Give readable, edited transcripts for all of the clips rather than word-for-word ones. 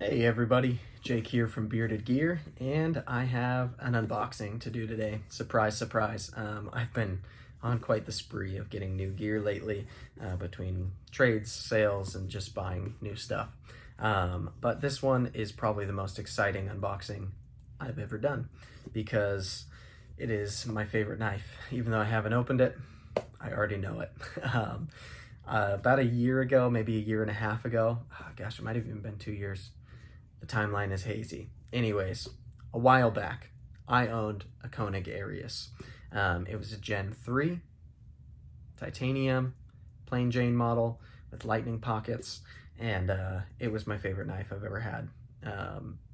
Hey everybody, Jake here from Bearded Gear, and I have an unboxing to do today. Surprise, surprise. I've been on quite the spree of getting new gear lately, between trades, sales, and just buying new stuff. But this one is probably the most exciting unboxing I've ever done because it is my favorite knife. Even though I haven't opened it, I already know it. About a year ago, maybe a year and a half ago, gosh, it might have even been 2 years. The timeline is hazy. Anyways, a while back, I owned a Koenig Arius. It was a Gen 3, titanium, plain Jane model with lightning pockets, and it was my favorite knife I've ever had.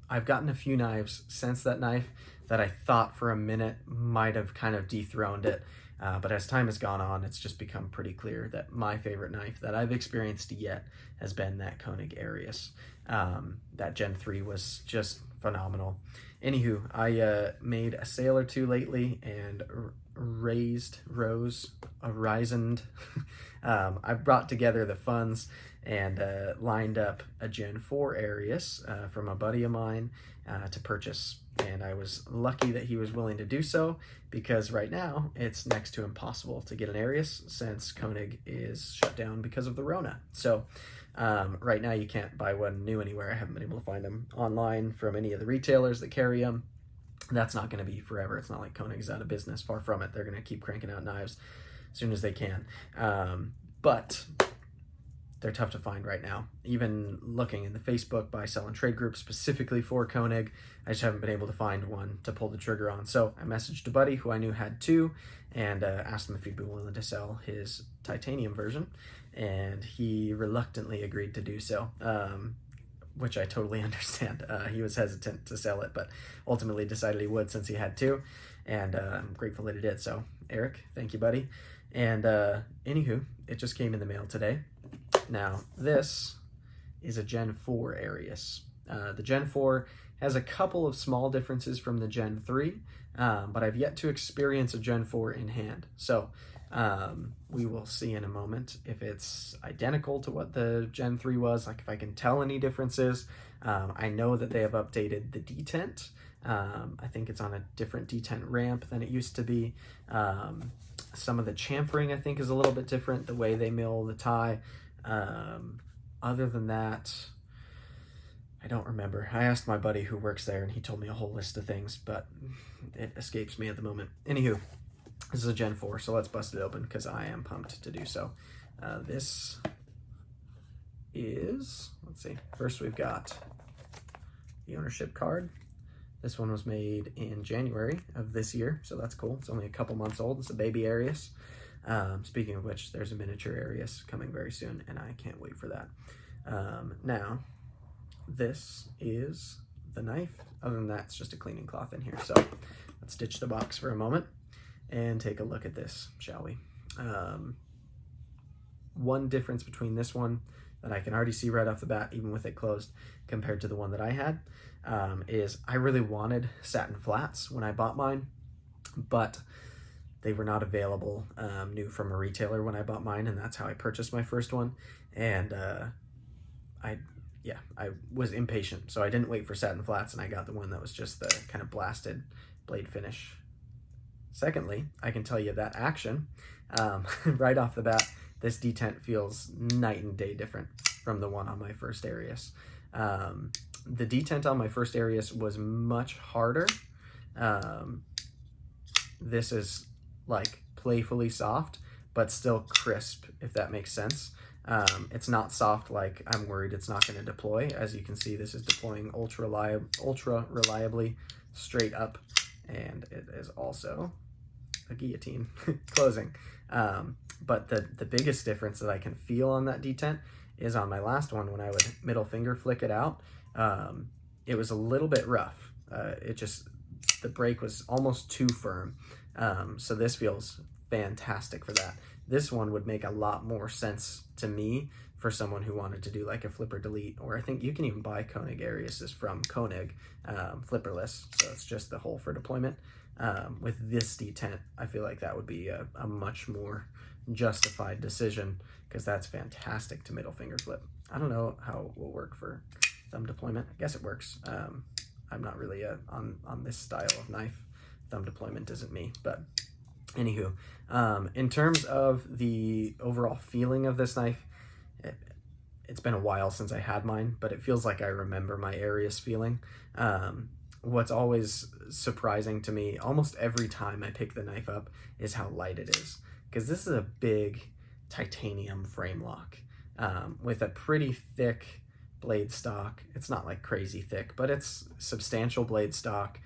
I've gotten a few knives since that knife that I thought for a minute might have kind of dethroned it, but as time has gone on, it's just become pretty clear that my favorite knife that I've experienced yet has been that Koenig Arius. That Gen 3 was just phenomenal. Anywho, I made a sale or two lately and I brought together the funds and lined up a Gen 4 Arius from a buddy of mine to purchase. And I was lucky that he was willing to do so because right now it's next to impossible to get an Arius since Koenig is shut down because of the Rona. So right now you can't buy one new anywhere. I haven't been able to find them online from any of the retailers that carry them. That's not going to be forever. It's not like Koenig's out of business. Far from it. They're going to keep cranking out knives as soon as they can. But they're tough to find right now. Even looking in the Facebook buy, sell, and trade group specifically for Koenig, I just haven't been able to find one to pull the trigger on. So I messaged a buddy who I knew had two and asked him if he'd be willing to sell his titanium version. And he reluctantly agreed to do so, which I totally understand. He was hesitant to sell it, but ultimately decided he would since he had two. And I'm grateful that he did. So Eric, thank you, buddy. And anywho, it just came in the mail today. Now, this is a Gen 4 Arius. The Gen 4 has a couple of small differences from the Gen 3, but I've yet to experience a Gen 4 in hand. So we will see in a moment if it's identical to what the Gen 3 was, like if I can tell any differences. I know that they have updated the detent. I think it's on a different detent ramp than it used to be. Some of the chamfering, I think, is a little bit different, the way they mill the tie. Other than that, I don't remember. I asked my buddy who works there and he told me a whole list of things, but it escapes me at the moment. Anywho, this is a Gen 4, so let's bust it open because I am pumped to do so. This is, let's see, first we've got the ownership card. This one was made in January of this year, so that's cool. It's only a couple months old. It's a baby Arius. Speaking of which, there's a miniature Arius coming very soon, and I can't wait for that. Now, this is the knife. Other than that, it's just a cleaning cloth in here. So let's ditch the box for a moment and take a look at this, shall we? One difference between this one that I can already see right off the bat, even with it closed, compared to the one that I had, is I really wanted satin flats when I bought mine, but they were not available new from a retailer when I bought mine, and that's how I purchased my first one. And I was impatient, so I didn't wait for satin flats, and I got the one that was just the kind of blasted blade finish. Secondly, I can tell you that action, right off the bat, this detent feels night and day different from the one on my first Arius. The detent on my first Arius was much harder. This is like playfully soft, but still crisp, if that makes sense. It's not soft like I'm worried it's not going to deploy. As you can see, this is deploying ultra reliably straight up, and it is also a guillotine closing. But the biggest difference that I can feel on that detent is on my last one when I would middle finger flick it out. It was a little bit rough. The break was almost too firm. So this feels fantastic for that. This one would make a lot more sense to me for someone who wanted to do like a flipper delete, or I think you can even buy Koenig Ariuses from Koenig, flipperless. So it's just the hole for deployment. With this detent, I feel like that would be a much more justified decision because that's fantastic to middle finger flip. I don't know how it will work for thumb deployment. I guess it works. I'm not really on this style of knife. Thumb deployment isn't me, but anywho, in terms of the overall feeling of this knife, it's been a while since I had mine, but it feels like I remember my Arius feeling. What's always surprising to me almost every time I pick the knife up is how light it is, because this is a big titanium frame lock with a pretty thick blade stock. It's not like crazy thick, but it's substantial blade stock.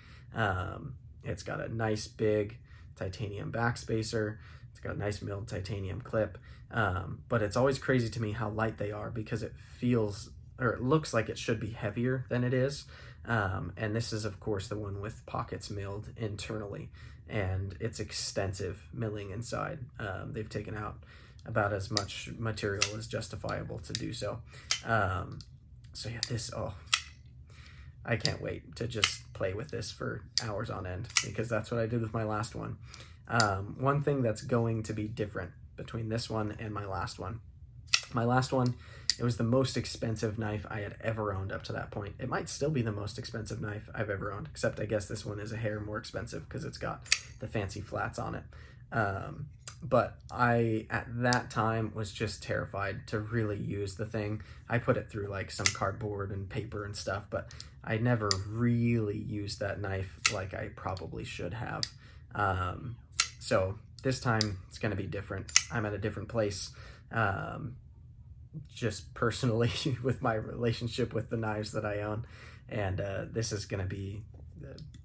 It's got a nice big titanium backspacer. It's got a nice milled titanium clip. But it's always crazy to me how light they are, because it feels, or it looks like it should be heavier than it is. And this is of course the one with pockets milled internally, and it's extensive milling inside. They've taken out about as much material as justifiable to do so. So yeah, this, I can't wait to just play with this for hours on end, because that's what I did with my last one. One thing that's going to be different between this one and my last one. My last one, it was the most expensive knife I had ever owned up to that point. It might still be the most expensive knife I've ever owned, except I guess this one is a hair more expensive because it's got the fancy flats on it. But I, at that time, was just terrified to really use the thing. I put it through like some cardboard and paper and stuff, but I never really used that knife like I probably should have. So this time it's going to be different. I'm at a different place, just personally with my relationship with the knives that I own. And this is going to be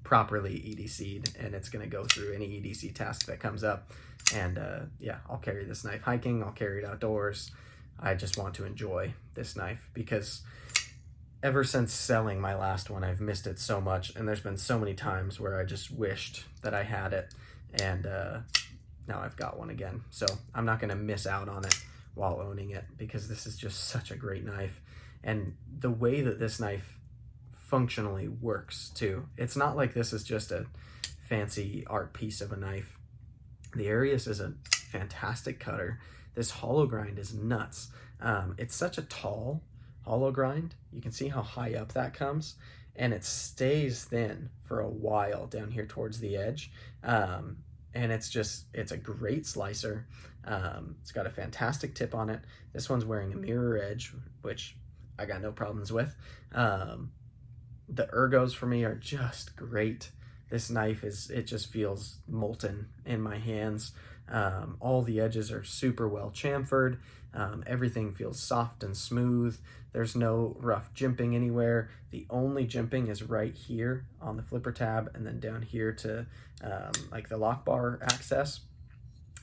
properly EDC'd, and it's going to go through any EDC task that comes up. And yeah, I'll carry this knife hiking, I'll carry it outdoors. I just want to enjoy this knife, because ever since selling my last one, I've missed it so much, and there's been so many times where I just wished that I had it, and now I've got one again. So I'm not going to miss out on it while owning it, because this is just such a great knife. And the way that this knife functionally works too, it's not like this is just a fancy art piece of a knife. The Arius is a fantastic cutter. This hollow grind is nuts. It's such a tall hollow grind. You can see how high up that comes, and it stays thin for a while down here towards the edge. And it's a great slicer. It's got a fantastic tip on it. This one's wearing a mirror edge, which I got no problems with. The ergos for me are just great. This knife it just feels molten in my hands. All the edges are super well chamfered. Everything feels soft and smooth. There's no rough jimping anywhere. The only jimping is right here on the flipper tab, and then down here to like the lock bar access.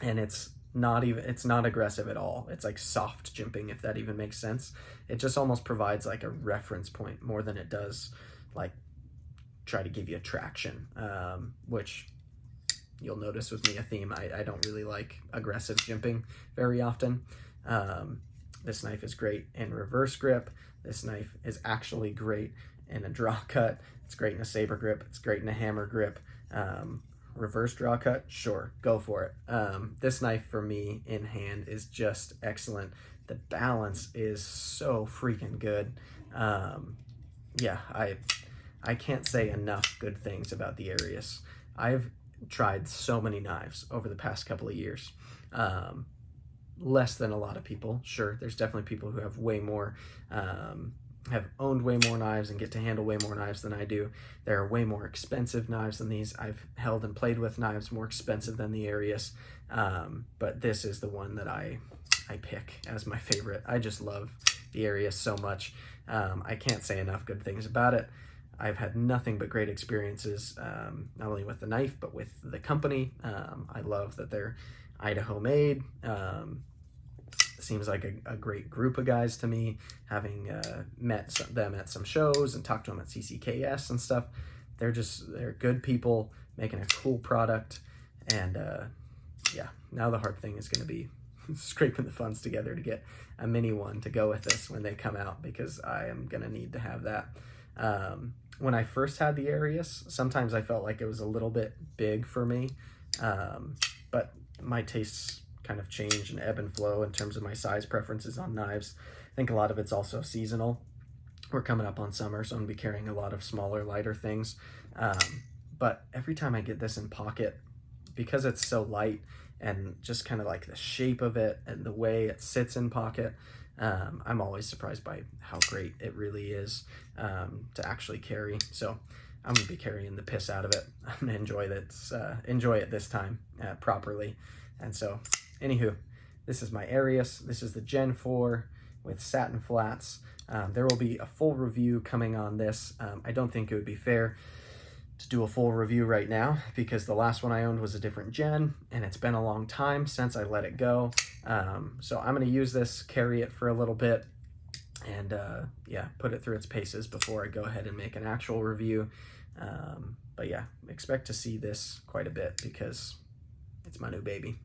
And it's not aggressive at all. It's like soft jimping, if that even makes sense. It just almost provides like a reference point more than it does like try to give you a traction, which you'll notice with me a theme. I don't really like aggressive jimping very often. This knife is great in reverse grip. This knife is actually great in a draw cut. It's great in a saber grip. It's great in a hammer grip. Reverse draw cut, sure, go for it. This knife for me in hand is just excellent. The balance is so freaking good. Yeah, I can't say enough good things about the Arius. I've tried so many knives over the past couple of years. Less than a lot of people, sure. There's definitely people who have way more, have owned way more knives and get to handle way more knives than I do. There are way more expensive knives than these. I've held and played with knives more expensive than the Arius, but this is the one that I pick as my favorite. I just love the Arius so much. I can't say enough good things about it. I've had nothing but great experiences, not only with the knife, but with the company. I love that they're Idaho made. Seems like a great group of guys to me, having met them at some shows and talked to them at CCKS and stuff. They're good people making a cool product. And yeah, now the hard thing is going to be scraping the funds together to get a mini one to go with this when they come out, because I am going to need to have that. When I first had the Arius, sometimes I felt like it was a little bit big for me, but my tastes kind of change and ebb and flow in terms of my size preferences on knives. I think a lot of it's also seasonal. we're coming up on summer, so I'm gonna be carrying a lot of smaller, lighter things. But every time I get this in pocket, because it's so light and just kind of like the shape of it and the way it sits in pocket, I'm always surprised by how great it really is to actually carry. So I'm gonna be carrying the piss out of it. I'm gonna enjoy it this time properly. And so, anywho, this is my Arius. This is the Gen 4 with satin flats. There will be a full review coming on this. I don't think it would be fair to do a full review right now because the last one I owned was a different gen and it's been a long time since I let it go. So I'm gonna use this, carry it for a little bit, and yeah, put it through its paces before I go ahead and make an actual review. But yeah, expect to see this quite a bit because it's my new baby.